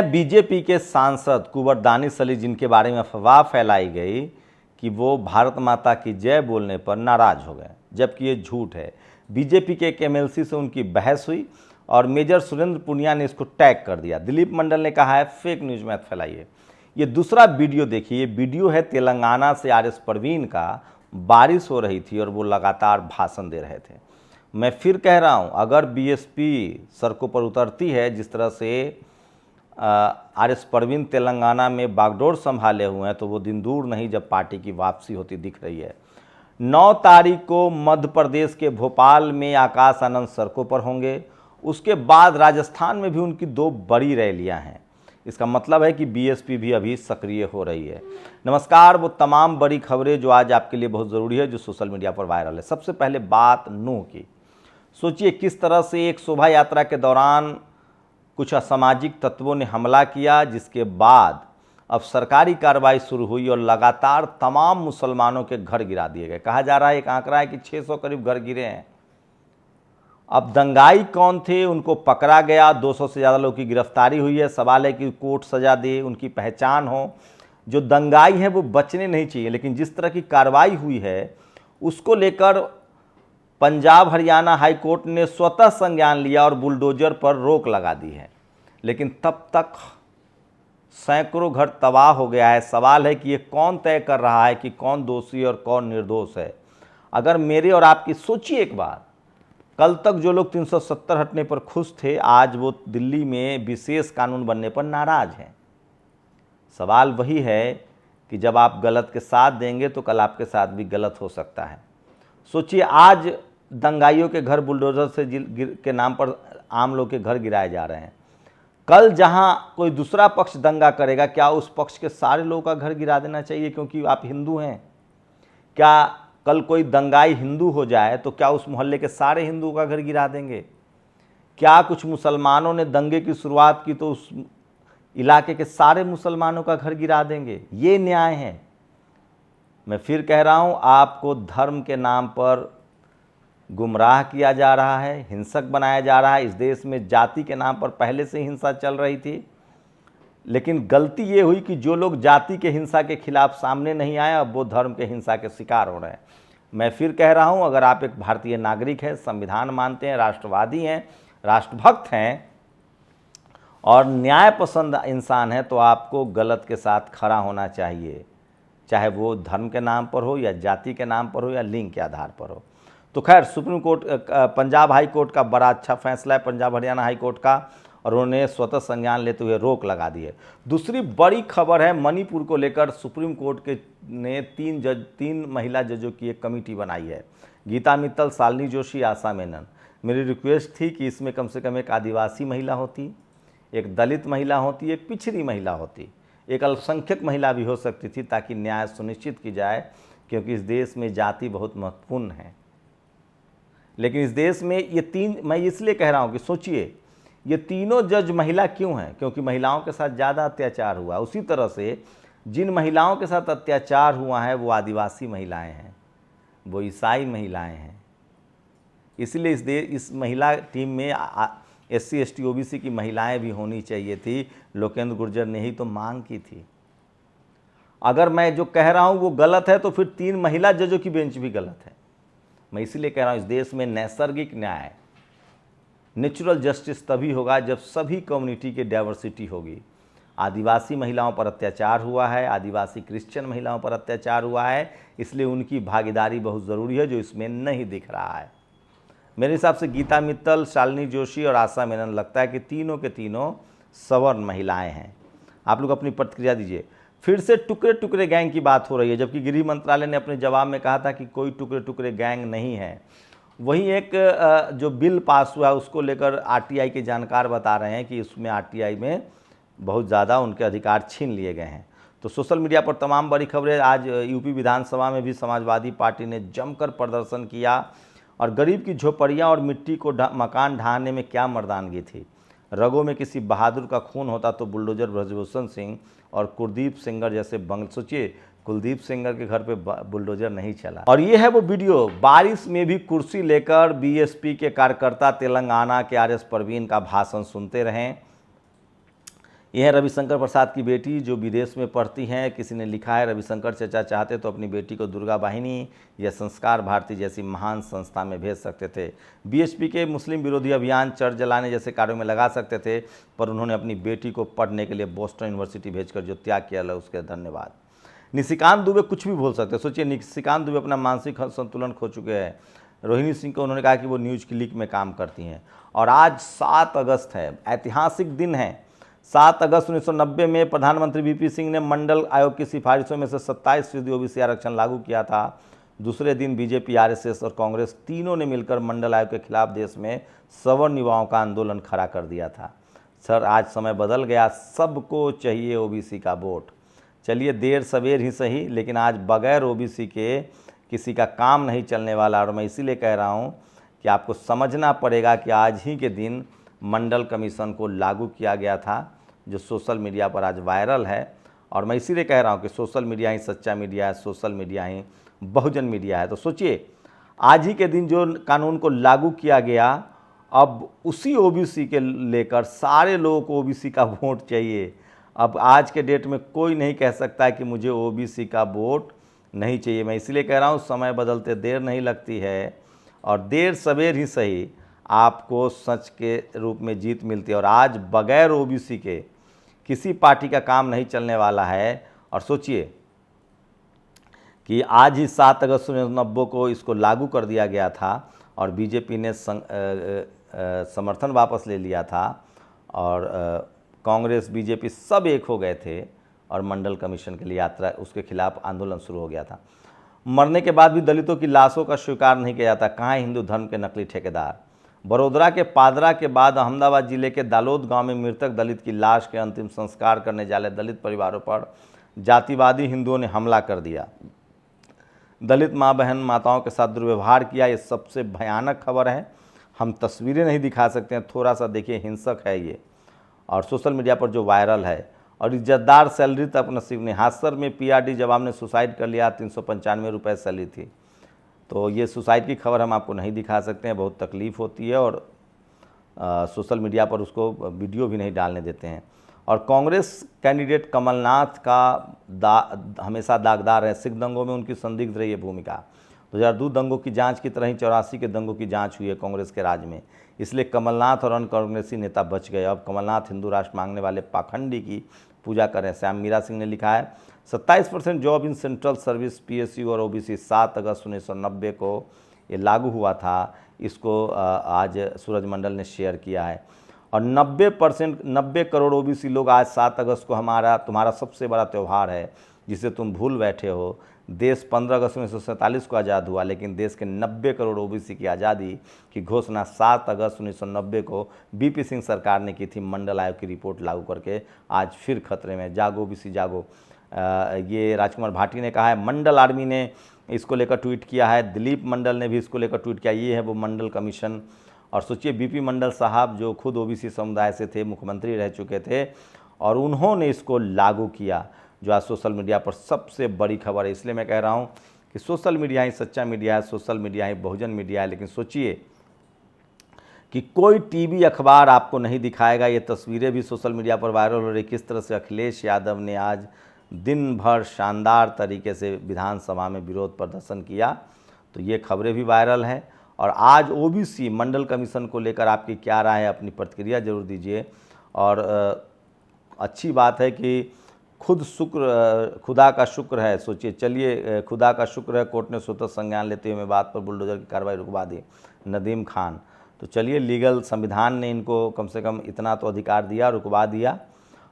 हैं बीजेपी के सांसद कुंवर दानिश अली, जिनके बारे में अफवाह फैलाई गई कि वो भारत माता की जय बोलने पर नाराज हो गए, जबकि ये झूठ है। बीजेपी के एक एमएलसी से उनकी बहस हुई और मेजर सुरेंद्र पुनिया ने इसको टैग कर दिया। दिलीप मंडल ने कहा है फेक न्यूज मत फैलाइए। ये दूसरा वीडियो देखिए, ये वीडियो है तेलंगाना से आरएस परवीन का। बारिश हो रही थी और वो लगातार भाषण दे रहे थे। मैं फिर कह रहा हूँ, अगर बीएसपी सड़कों पर उतरती है, जिस तरह से आरएस परवीन तेलंगाना में बागडोर संभाले हुए हैं, तो वो दिन दूर नहीं जब पार्टी की वापसी होती दिख रही है। 9 तारीख को मध्य प्रदेश के भोपाल में आकाश आनंद सड़कों पर होंगे। उसके बाद राजस्थान में भी उनकी 2 बड़ी रैलियां हैं। इसका मतलब है कि बीएसपी भी अभी सक्रिय हो रही है। नमस्कार, वो तमाम बड़ी खबरें जो आज आपके लिए बहुत ज़रूरी है, जो सोशल मीडिया पर वायरल है। सबसे पहले बात नूह की। सोचिए किस तरह से एक शोभा यात्रा के दौरान कुछ असामाजिक तत्वों ने हमला किया, जिसके बाद अब सरकारी कार्रवाई शुरू हुई और लगातार तमाम मुसलमानों के घर गिरा दिए गए। कहा जा रहा है, एक आंकड़ा है कि 600 करीब घर गिरे हैं। अब दंगाई कौन थे, उनको पकड़ा गया। 200 से ज़्यादा लोगों की गिरफ्तारी हुई है। सवाल है कि कोर्ट सजा दे, उनकी पहचान हो। जो दंगाई हैं वो बचने नहीं चाहिए, लेकिन जिस तरह की कार्रवाई हुई है उसको लेकर पंजाब हरियाणा हाई कोर्ट ने स्वतः संज्ञान लिया और बुलडोजर पर रोक लगा दी है। लेकिन तब तक सैकड़ों घर तबाह हो गया है। सवाल है कि ये कौन तय कर रहा है कि कौन दोषी और कौन निर्दोष है। अगर मेरे और आपकी सोचिए एक बार, कल तक जो लोग 370 हटने पर खुश थे, आज वो दिल्ली में विशेष कानून बनने पर नाराज हैं। सवाल वही है कि जब आप गलत के साथ देंगे तो कल आपके साथ भी गलत हो सकता है। सोचिए, आज दंगाइयों के घर बुलडोजर से के नाम पर आम लोग के घर गिराए जा रहे हैं। कल जहां कोई दूसरा पक्ष दंगा करेगा, क्या उस पक्ष के सारे लोगों का घर गिरा देना चाहिए क्योंकि आप हिंदू हैं? क्या कल कोई दंगाई हिंदू हो जाए तो क्या उस मोहल्ले के सारे हिंदुओं का घर गिरा देंगे? क्या कुछ मुसलमानों ने दंगे की शुरुआत की तो उस इलाके के सारे मुसलमानों का घर गिरा देंगे? ये न्याय है? मैं फिर कह रहा हूं, आपको धर्म के नाम पर गुमराह किया जा रहा है, हिंसक बनाया जा रहा है। इस देश में जाति के नाम पर पहले से हिंसा चल रही थी, लेकिन गलती ये हुई कि जो लोग जाति के हिंसा के खिलाफ सामने नहीं आए, अब वो धर्म के हिंसा के शिकार हो रहे हैं। मैं फिर कह रहा हूं, अगर आप एक भारतीय नागरिक हैं, संविधान मानते हैं, राष्ट्रवादी हैं, राष्ट्रभक्त हैं और न्याय पसंद इंसान हैं, तो आपको गलत के साथ खड़ा होना चाहिए, चाहे वो धर्म के नाम पर हो या जाति के नाम पर हो या लिंग के आधार पर हो। तो खैर, supreme court, Punjab high court का बड़ा अच्छा फैसला है, पंजाब हरियाणा हाई कोर्ट का, और उन्होंने स्वतः संज्ञान लेते हुए रोक लगा दी है। दूसरी बड़ी खबर है मणिपुर को लेकर। सुप्रीम कोर्ट के ने 3 महिला जजों की एक कमेटी बनाई है, गीता मित्तल, शालिनी जोशी, आशा मेनन। मेरी रिक्वेस्ट थी कि इसमें कम से कम एक आदिवासी महिला होती, एक दलित महिला होती, एक पिछड़ी महिला होती, एक अल्पसंख्यक महिला भी हो सकती थी, ताकि न्याय सुनिश्चित की जाए, क्योंकि इस देश में जाति बहुत महत्वपूर्ण है। लेकिन इस देश में ये 3, मैं इसलिए कह रहा हूँ कि सोचिए, ये तीनों जज महिला क्यों हैं? क्योंकि महिलाओं के साथ ज़्यादा अत्याचार हुआ। उसी तरह से जिन महिलाओं के साथ अत्याचार हुआ है वो आदिवासी महिलाएं हैं, वो ईसाई महिलाएं हैं। इसलिए इस महिला टीम में SC ST OBC की महिलाएं भी होनी चाहिए थी। लोकेंद्र गुर्जर ने ही तो मांग की थी। अगर मैं जो कह रहा हूँ वो गलत है तो फिर 3 महिला जजों की बेंच भी गलत है। मैं इसीलिए कह रहा हूँ, इस देश में नैसर्गिक न्याय, नेचुरल जस्टिस तभी होगा जब सभी कम्युनिटी की डाइवर्सिटी होगी। आदिवासी महिलाओं पर अत्याचार हुआ है, आदिवासी क्रिश्चियन महिलाओं पर अत्याचार हुआ है, इसलिए उनकी भागीदारी बहुत ज़रूरी है, जो इसमें नहीं दिख रहा है। मेरे हिसाब से गीता मित्तल, शालिनी जोशी और आशा मेनन, लगता है कि तीनों के तीनों सवर्ण महिलाएं हैं। आप लोग अपनी प्रतिक्रिया दीजिए। फिर से टुकड़े टुकड़े गैंग की बात हो रही है, जबकि गृह मंत्रालय ने अपने जवाब में कहा था कि कोई टुकड़े टुकड़े गैंग नहीं है। वहीं एक जो बिल पास हुआ है उसको लेकर RTI के जानकार बता रहे हैं कि उसमें RTI में बहुत ज़्यादा उनके अधिकार छीन लिए गए हैं। तो सोशल मीडिया पर तमाम बड़ी खबरें। आज यूपी विधानसभा में भी समाजवादी पार्टी ने जमकर प्रदर्शन किया और गरीब की झोपड़ियाँ और मिट्टी को मकान ढहाने में क्या मर्दानगी थी। रगों में किसी बहादुर का खून होता तो बुलडोजर ब्रजभूषण सिंह और कुलदीप सेंगर जैसे सोचिए, कुलदीप सेंगर के घर पे बुलडोजर नहीं चला। और ये है वो वीडियो, बारिश में भी कुर्सी लेकर बीएसपी के कार्यकर्ता तेलंगाना के RS परवीन का भाषण सुनते रहें। यह है रविशंकर प्रसाद की बेटी जो विदेश में पढ़ती हैं। किसी ने लिखा है, रविशंकर चचा चाहते तो अपनी बेटी को दुर्गा वाहिनी या संस्कार भारती जैसी महान संस्था में भेज सकते थे। बीएचपी के मुस्लिम विरोधी अभियान, चर्च जलाने जैसे कार्यों में लगा सकते थे, पर उन्होंने अपनी बेटी को पढ़ने के लिए बोस्टन यूनिवर्सिटी भेजकर जो त्याग किया उसके धन्यवाद। निशिकांत दुबे कुछ भी बोल सकते हैं। सोचिए, निशिकांत दुबे अपना मानसिक संतुलन खो चुके हैं। रोहिणी सिंह को उन्होंने कहा कि वो न्यूज़ क्लिक में काम करती हैं। और आज 7 अगस्त है, ऐतिहासिक दिन है। 7 अगस्त 1990 में प्रधानमंत्री वीपी सिंह ने मंडल आयोग की सिफारिशों में से 27% ओबीसी आरक्षण लागू किया था। दूसरे दिन बीजेपी, आरएसएस और कांग्रेस तीनों ने मिलकर मंडल आयोग के खिलाफ देश में सवर्ण युवाओं का आंदोलन खड़ा कर दिया था। सर, आज समय बदल गया, सबको चाहिए ओबीसी का वोट। चलिए, देर सवेर ही सही, लेकिन आज बगैर ओबीसी के किसी का काम नहीं चलने वाला। और मैं इसीलिए कह रहा हूँ कि आपको समझना पड़ेगा कि आज ही के दिन मंडल कमीशन को लागू किया गया था, जो सोशल मीडिया पर आज वायरल है। और मैं इसीलिए कह रहा हूँ कि सोशल मीडिया ही सच्चा मीडिया है, सोशल मीडिया ही बहुजन मीडिया है। तो सोचिए, आज ही के दिन जो कानून को लागू किया गया, अब उसी ओबीसी के लेकर सारे लोगों को ओबीसी का वोट चाहिए। अब आज के डेट में कोई नहीं कह सकता है कि मुझे ओबीसी का वोट नहीं चाहिए। मैं इसलिए कह रहा हूँ, समय बदलते देर नहीं लगती है, और देर सवेर ही सही आपको सच के रूप में जीत मिलती है। और आज बगैर ओबीसी के किसी पार्टी का काम नहीं चलने वाला है। और सोचिए कि आज ही 7 अगस्त 1990 को इसको लागू कर दिया गया था और बीजेपी ने समर्थन वापस ले लिया था, और कांग्रेस, बीजेपी सब एक हो गए थे और मंडल कमीशन के लिए यात्रा, उसके खिलाफ आंदोलन शुरू हो गया था। मरने के बाद भी दलितों की लाशों का स्वीकार नहीं किया जाता। कहाँ हिंदू धर्म के नकली ठेकेदार। बड़ोदरा के पादरा के बाद अहमदाबाद जिले के दालोद गांव में मृतक दलित की लाश के अंतिम संस्कार करने जाले दलित परिवारों पर जातिवादी हिंदुओं ने हमला कर दिया। दलित माँ बहन माताओं के साथ दुर्व्यवहार किया। ये सबसे भयानक खबर है। हम तस्वीरें नहीं दिखा सकते हैं, थोड़ा सा देखिए, हिंसक है ये, और सोशल मीडिया पर जो वायरल है। और इज्जतदार सैलरी तक नसीब नहीं। हादसर में पीआरडी जवान ने सुसाइड कर लिया, 395 रुपये सैलरी थी। तो ये सुसाइड की खबर हम आपको नहीं दिखा सकते हैं, बहुत तकलीफ़ होती है, और सोशल मीडिया पर उसको वीडियो भी नहीं डालने देते हैं। और कांग्रेस कैंडिडेट कमलनाथ का हमेशा दागदार है। सिख दंगों में उनकी संदिग्ध रही है भूमिका। 2002 दंगों की जांच की तरह ही 84 के दंगों की जांच हुई है कांग्रेस के राज में, इसलिए कमलनाथ और अन्य कांग्रेसी नेता बच गए। अब कमलनाथ हिंदू राष्ट्र मांगने वाले पाखंडी की पूजा करें। श्याम मीरा सिंह ने लिखा है, 27% job in central service, PSU और ओबीसी 7 अगस्त 1990 को ये लागू हुआ था। इसको आज सूरज मंडल ने शेयर किया है। और 90 करोड़ ओबीसी लोग आज 7 अगस्त को तुम्हारा सबसे बड़ा त्यौहार है, जिसे तुम भूल बैठे हो। देश 15 अगस्त 1947 को आज़ाद हुआ, लेकिन देश के 90 करोड़ ओबीसी की आज़ादी की घोषणा 7 अगस्त 1990 को बीपी सिंह सरकार ने की थी, मंडल आयोग की रिपोर्ट लागू करके। आज फिर खतरे में, जागो ओबीसी जागो। ये राजकुमार भाटी ने कहा है। मंडल आर्मी ने इसको लेकर ट्वीट किया है। दिलीप मंडल ने भी इसको लेकर ट्वीट किया। ये है वो मंडल कमीशन। और सोचिए, बीपी मंडल साहब जो खुद ओबीसी समुदाय से थे, मुख्यमंत्री रह चुके थे, और उन्होंने इसको लागू किया, जो आज सोशल मीडिया पर सबसे बड़ी खबर है। इसलिए मैं कह रहा हूँ कि सोशल मीडिया ही सच्चा मीडिया है, सोशल मीडिया ही बहुजन मीडिया है। लेकिन सोचिए कि कोई टीवी अखबार आपको नहीं दिखाएगा। ये तस्वीरें भी सोशल मीडिया पर वायरल हो रही, किस तरह से अखिलेश यादव ने आज दिन भर शानदार तरीके से विधानसभा में विरोध प्रदर्शन किया। तो ये खबरें भी वायरल हैं। और आज ओबीसी मंडल कमीशन को लेकर आपकी क्या राय है, अपनी प्रतिक्रिया जरूर दीजिए। और अच्छी बात है कि खुदा का शुक्र है। सोचिए, चलिए, खुदा का शुक्र है, कोर्ट ने स्वतः संज्ञान लेते हुए बात पर बुलडोजर की कार्रवाई रुकवा दी, नदीम खान। तो चलिए, लीगल संविधान ने इनको कम से कम इतना तो अधिकार दिया, रुकवा दिया।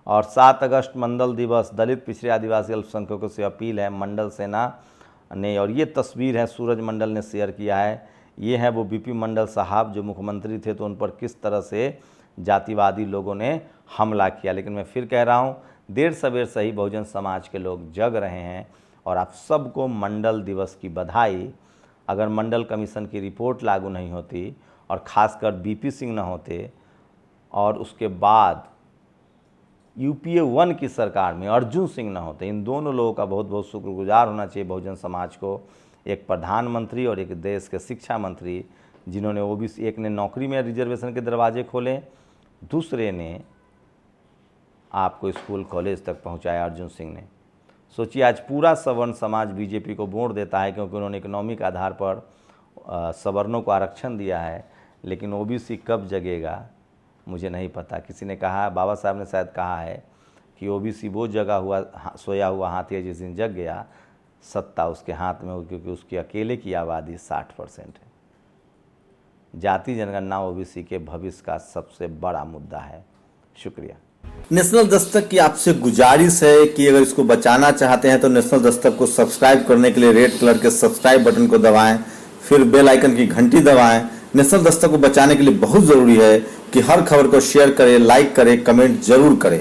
और 7 अगस्त मंडल दिवस, दलित, पिछड़े, आदिवासी, अल्पसंख्यकों से अपील है, मंडल सेना ने। और ये तस्वीर है, सूरज मंडल ने शेयर किया है। ये है वो बीपी मंडल साहब जो मुख्यमंत्री थे, तो उन पर किस तरह से जातिवादी लोगों ने हमला किया। लेकिन मैं फिर कह रहा हूँ, देर सवेर सही बहुजन समाज के लोग जग रहे हैं। और आप सबको मंडल दिवस की बधाई। अगर मंडल कमीशन की रिपोर्ट लागू नहीं होती, और ख़ासकर बीपी सिंह न होते, और उसके बाद यूपीए 1 की सरकार में अर्जुन सिंह न होते, इन दोनों लोगों का बहुत बहुत शुक्रगुजार होना चाहिए बहुजन समाज को। एक प्रधानमंत्री और एक देश के शिक्षा मंत्री, जिन्होंने ओबीसी, एक ने नौकरी में रिजर्वेशन के दरवाजे खोले, दूसरे ने आपको स्कूल कॉलेज तक पहुंचाया अर्जुन सिंह ने। सोचिए आज पूरा सवर्ण समाज बीजेपी को वोट देता है क्योंकि उन्होंने इकोनॉमिक आधार पर सवर्णों को आरक्षण दिया है, लेकिन ओबीसी कब जगेगा मुझे नहीं पता। किसी ने कहा, बाबा साहब ने शायद कहा है कि ओबीसी वो जगा हुआ सोया हुआ हाथी है, जिस दिन जग गया सत्ता उसके हाथ में हो, क्योंकि उसकी अकेले की आबादी 60% है। जाति जनगणना ओबीसी के भविष्य का सबसे बड़ा मुद्दा है। शुक्रिया। नेशनल दस्तक की आपसे गुजारिश है कि अगर इसको बचाना चाहते हैं तो नेशनल दस्तक को सब्सक्राइब करने के लिए रेड कलर के सब्सक्राइब बटन को दबाएं, फिर बेल आइकन की घंटी दबाएं। नेशनल दस्तक को बचाने के लिए बहुत जरूरी है कि हर खबर को शेयर करें, लाइक करें, कमेंट जरूर करें।